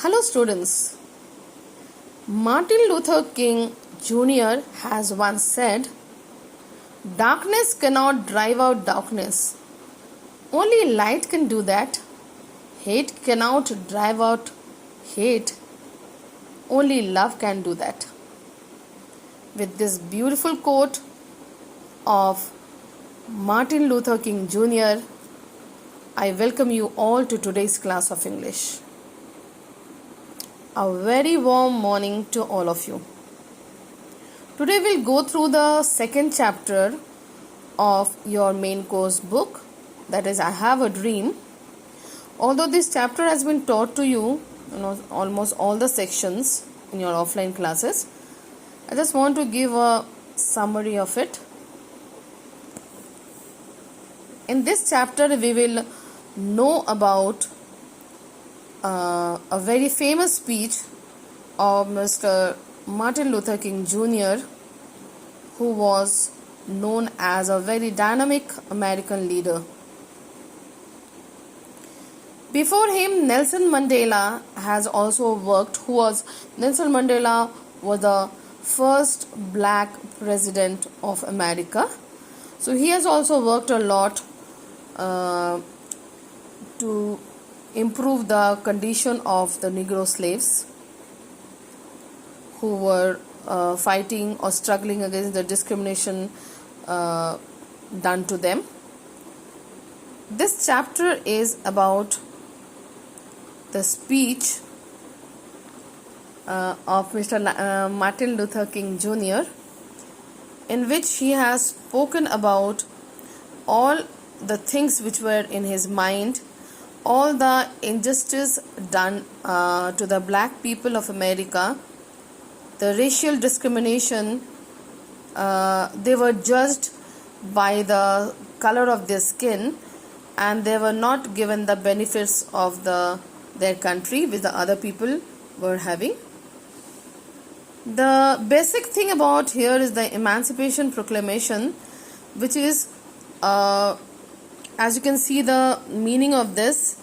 Hello students. Martin Luther King Jr. has once said, "Darkness cannot drive out darkness. Only light can do that. Hate cannot drive out hate. Only love can do that." With this beautiful quote of Martin Luther King Jr., I welcome you all to today's class of English. A very warm morning to all of you. Today we'll go through the second chapter of your main course book, that is I Have a Dream. Although this chapter has been taught to you, almost all the sections in your offline classes, I just want to give a summary of it. In this chapter we will know about a very famous speech of Mr. Martin Luther King Jr., who was known as a very dynamic American leader. Before him, Nelson Mandela has also worked. Nelson Mandela was the first black president of America. So he has also worked a lot to improve the condition of the Negro slaves who were fighting or struggling against the discrimination done to them. This chapter is about the speech of Mr. Martin Luther King Jr., in which he has spoken about all the things which were in his mind, all the injustice done to the black people of America, the racial discrimination. They were judged by the color of their skin, and they were not given the benefits of their country which the other people were having. The basic thing about here is the Emancipation Proclamation, which is as you can see the meaning of this: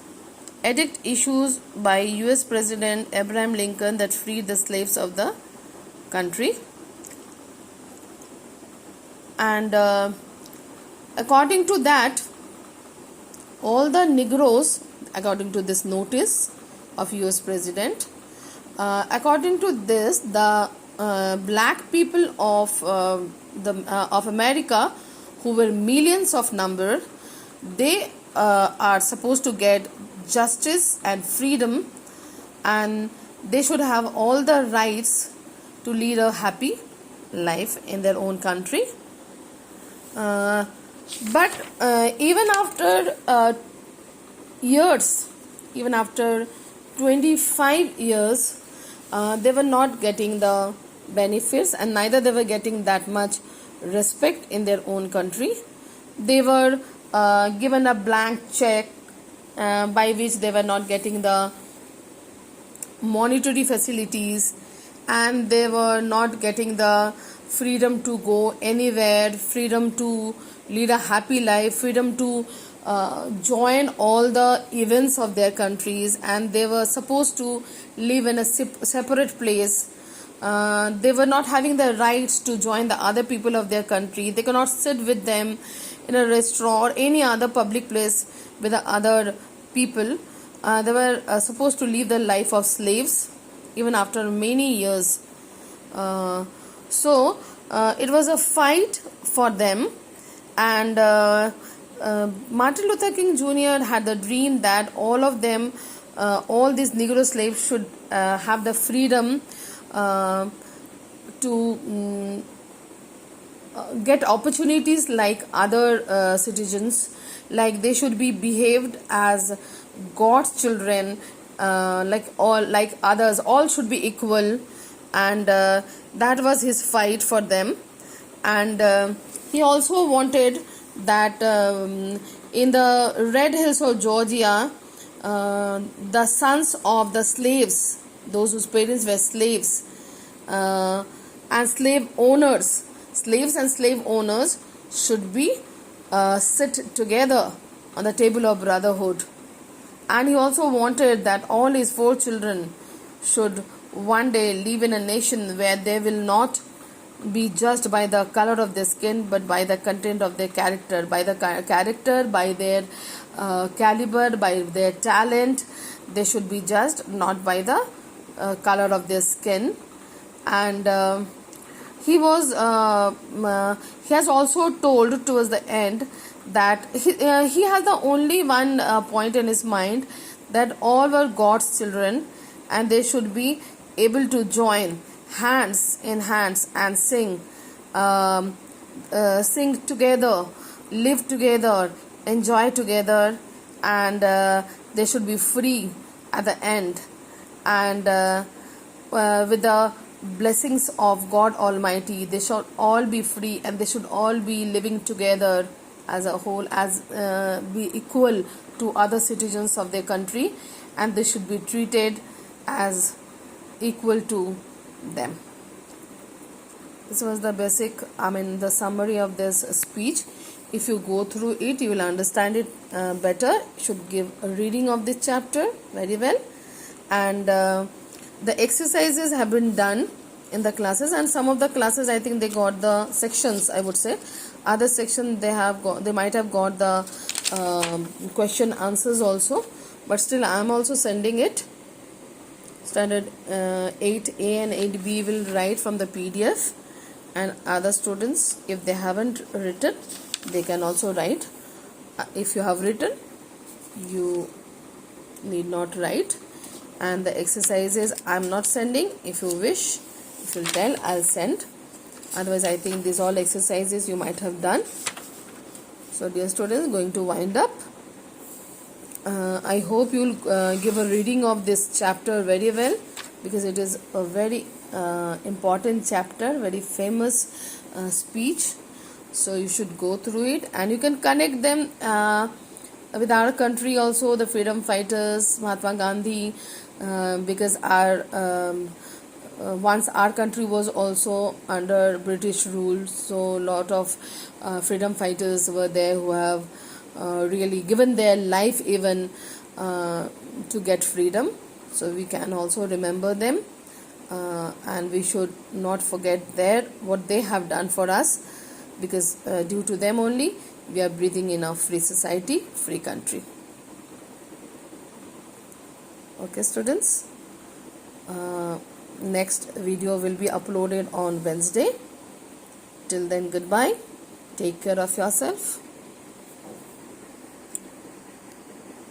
edict issued by US President Abraham Lincoln that freed the slaves of the country. And according to that, all the Negroes, according to this notice of US President, according to this, the black people of America, who were millions of number, they are supposed to get justice and freedom, and they should have all the rights to lead a happy life in their own country. But even after years, even after 25 years, they were not getting the benefits, and neither they were getting that much respect in their own country. They were given a blank check by which they were not getting the monetary facilities, and they were not getting the freedom to go anywhere, freedom to lead a happy life, freedom to join all the events of their countries, and they were supposed to live in a separate place. They were not having the rights to join the other people of their country. They cannot sit with them in a restaurant or any other public place with the other people. They were supposed to live the life of slaves even after many years. So it was a fight for them, and Martin Luther King Jr. had the dream that all of them, all these Negro slaves should have the freedom to get opportunities like other citizens, like they should be behaved as God's children, like others, all should be equal, and that was his fight for them. And he also wanted that in the Red Hills of Georgia, the sons of the slaves, those whose parents were slaves, and slaves and slave owners should be sit together on the table of brotherhood. And he also wanted that all his 4 children should one day live in a nation where they will not be judged by the color of their skin, but by the content of their character, by the character, by their caliber, by their talent. They should be judged not by the color of their skin. And he was he has also told towards the end that he has the only one point in his mind, that all were God's children and they should be able to join hands in hands and sing sing together, live together, enjoy together, and they should be free at the end, and with the blessings of God Almighty, they should all be free and they should all be living together as a whole, as be equal to other citizens of their country, and they should be treated as equal to them. This was the basic, the summary of this speech. If you go through it, you will understand it better. You should give a reading of this chapter very well, and the exercises have been done in the classes, and some of the classes I think they got the sections. I would say other section they might have got the question answers also, but still I am also sending it. Standard 8A and 8B will write from the PDF, and other students, if they haven't written, they can also write. If you have written, you need not write. And the exercises I am not sending. If you wish, if you tell, I'll send. Otherwise, I think these all exercises you might have done. So dear students, going to wind up. I hope you will give a reading of this chapter very well, because it is a very important chapter, very famous speech. So you should go through it, and you can connect them with our country also, the freedom fighters, Mahatma Gandhi, because once our country was also under British rule, so a lot of freedom fighters were there who have really given their life even to get freedom. So we can also remember them, and we should not forget what they have done for us, because due to them only we are breathing in a free society, free country. Okay students, next video will be uploaded on Wednesday. Till then, goodbye. Take care of yourself.